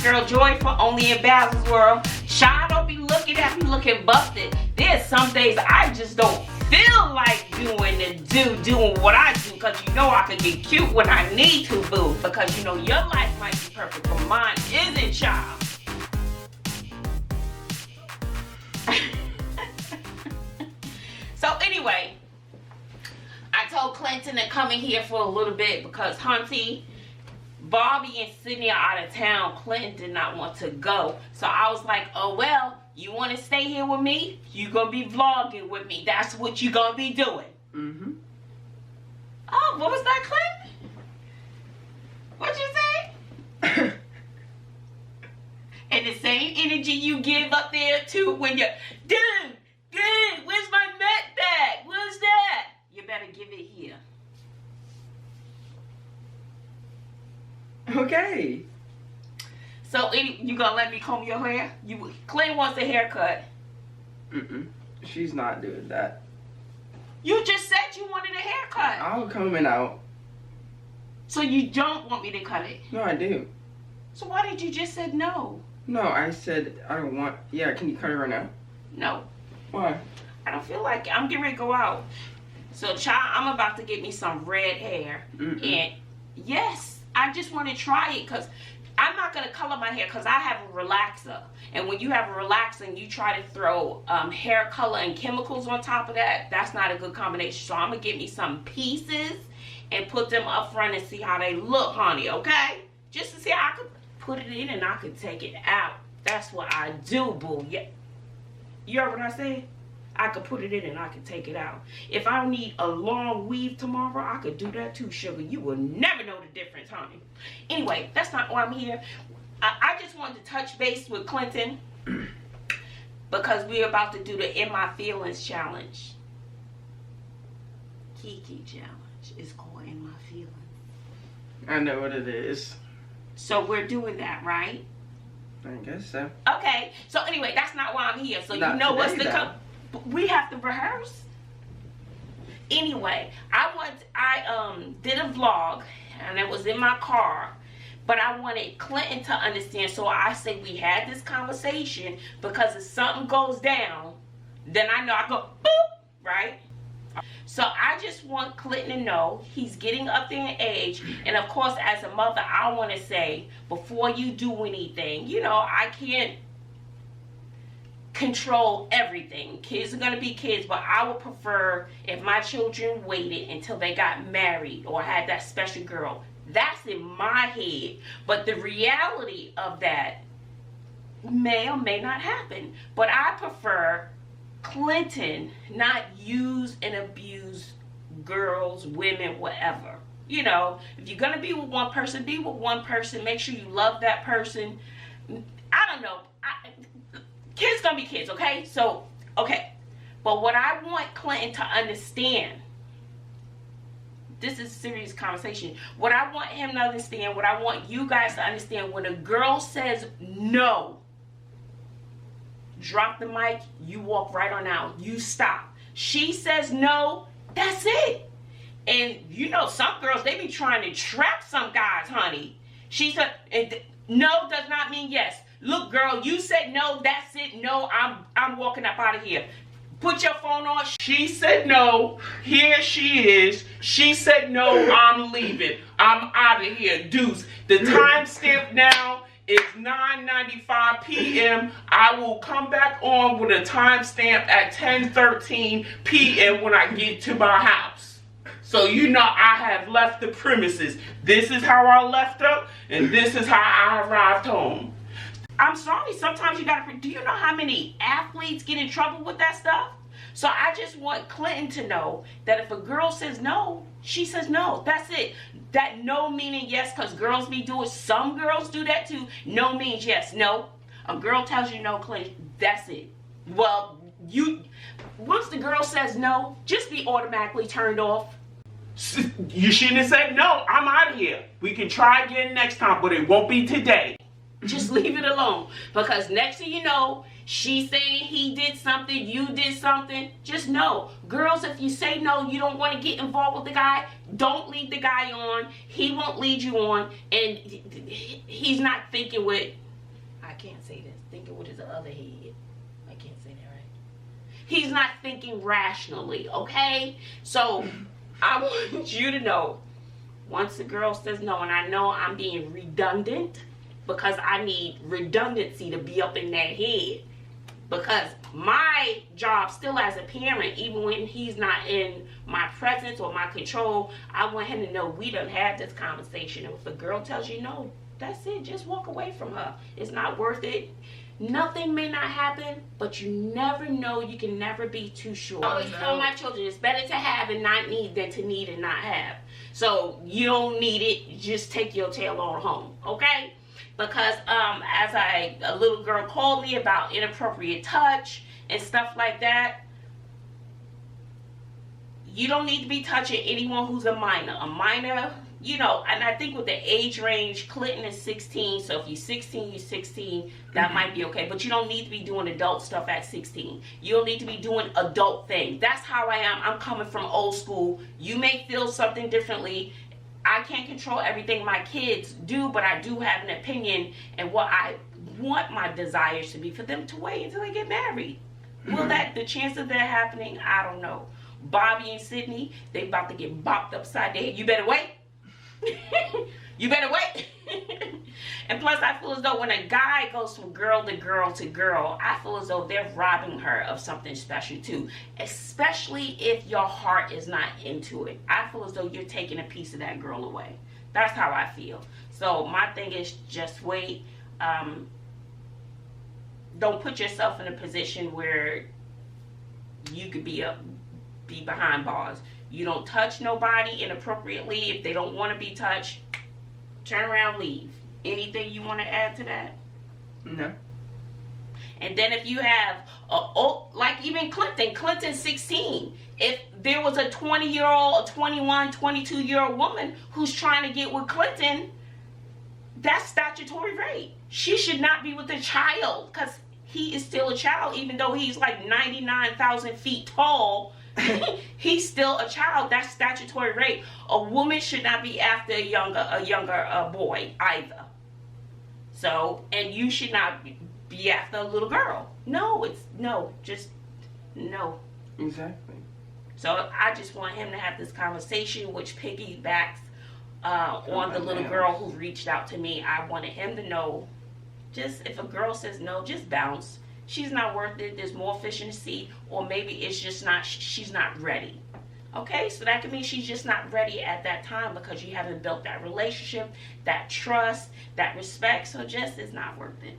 girl Joyful, only in Bazzle's World. Shy don't be looking at me looking busted. There's some days I just don't feel like doing what I do, because you know I can get cute when I need to, boo. Because you know your life might be perfect, but mine isn't, child. So anyway, I told Clinton to come in here for a little bit because Hunty, Bobby, and Sydney are out of town. Clinton did not want to go. So I was like, oh well, you want to stay here with me? You're going to be vlogging with me. That's what you're going to be doing. Mm-hmm. Oh, what was that, Clinton? What'd you say? And the same energy you give up there too when you're, dude, where's my mat bag? What's that? You better give it here. Okay. So you gonna let me comb your hair? Clint wants a haircut. She's not doing that. You just said you wanted a haircut. I'll comb it out. So you don't want me to cut it? No, I do. So why did you just say no? No, I said I don't want. Yeah, can you cut it right now? No. Why? I don't feel like it. I'm getting ready to go out. So, child, I'm about to get me some red hair. And yes, I just want to try it because I'm not going to color my hair because I have a relaxer. And when you have a relaxer and you try to throw hair color and chemicals on top of that, that's not a good combination. So I'm going to get me some pieces and put them up front and see how they look, honey, okay? Just to see how I could put it in and I could take it out. That's what I do, boo. Yeah. You heard what I said? I could put it in and I could take it out. If I need a long weave tomorrow, I could do that too, sugar. You will never know the difference, honey. Anyway, that's not why I'm here. I just wanted to touch base with Clinton because we're about to do the In My Feelings challenge. Kiki challenge is called In My Feelings. I know what it is. So we're doing that, right? I guess so. Okay. So anyway, that's not why I'm here. So not you know what's today, to come. We have to rehearse. Anyway, I did a vlog and it was in my car, but I wanted Clinton to understand. So I said we had this conversation because if something goes down, then I know I go boop, right? So I just want Clinton to know he's getting up there in age. And of course, as a mother, I want to say, before you do anything, you know, I can't control everything. Kids are going to be kids, but I would prefer if my children waited until they got married or had that special girl. That's in my head. But the reality of that may or may not happen. But I prefer Clinton not use and abuse girls, women, whatever. You know, if you're going to be with one person, be with one person. Make sure you love that person. I don't know. Kids gonna be kids, okay? So, okay. But what I want Clinton to understand, this is a serious conversation. What I want him to understand, what I want you guys to understand, when a girl says no, drop the mic, you walk right on out. You stop. She says no, that's it. And you know, some girls, they be trying to trap some guys, honey. She said, no does not mean yes. Look, girl, you said no, that's it. No, I'm walking up out of here. Put your phone on. She said no. Here she is. She said no, I'm leaving. I'm out of here. Deuce. The timestamp now is 9:95 p.m. I will come back on with a timestamp at 10:13 p.m. when I get to my house. So you know I have left the premises. This is how I left her, and this is how I arrived home. I'm sorry, sometimes you gotta, do you know how many athletes get in trouble with that stuff? So I just want Clinton to know that if a girl says no, she says no. That's it. That no meaning yes, because girls be doing, some girls do that too. No means yes. No. A girl tells you no, Clinton, that's it. Well, once the girl says no, just be automatically turned off. You shouldn't have said no, I'm out of here. We can try again next time, but it won't be today. Just leave it alone. Because next thing you know, she's saying he did something, you did something. Just know. Girls, if you say no, you don't want to get involved with the guy, don't lead the guy on. He won't lead you on. And he's not thinking with I can't say this. Thinking with his other head. I can't say that right. He's not thinking rationally, okay? So, I want you to know, once the girl says no, and I know I'm being redundant, because I need redundancy to be up in that head. Because my job still as a parent, even when he's not in my presence or my control, I want him to know we done had this conversation. And if a girl tells you no, that's it. Just walk away from her. It's not worth it. Nothing may not happen, but you never know. You can never be too sure. I always tell my children, it's better to have and not need than to need and not have. So you don't need it. Just take your tail on home, okay? Because as a little girl called me about inappropriate touch and stuff like that, you don't need to be touching anyone who's a minor. A minor, you know, and I think with the age range, Clinton is 16, so if you're 16, you're 16, that might be okay. But you don't need to be doing adult stuff at 16. You don't need to be doing adult things. That's how I am. I'm coming from old school. You may feel something differently. I can't control everything my kids do, but I do have an opinion and what I want my desires to be for them to wait until they get married. Will the chance of that happening? I don't know. Bobby and Sydney, they about to get bopped upside the head. You better wait. You better wait. And plus, I feel as though when a guy goes from girl to girl to girl, I feel as though they're robbing her of something special too. Especially if your heart is not into it. I feel as though you're taking a piece of that girl away. That's how I feel. So my thing is just wait. Don't put yourself in a position where you could be behind bars. You don't touch nobody inappropriately. If they don't want to be touched, turn around, leave. Anything you want to add to that? No. And then if you have, like even Clinton's 16. If there was a 20-year-old, a 21, 22-year-old woman who's trying to get with Clinton, that's statutory rape. She should not be with a child because he is still a child, even though he's like 99,000 feet tall. He's still a child. That's statutory rape. A woman should not be after a younger boy either. So, and you should not be after a little girl. No, just no. Exactly. So I just want him to have this conversation, which piggybacks on the little girl who reached out to me. I wanted him to know, just if a girl says no, just bounce. She's not worth it. There's more fish in the sea. Or maybe it's just not, she's not ready. Okay, so that could mean she's just not ready at that time because you haven't built that relationship, that trust, that respect. So just it's not worth it.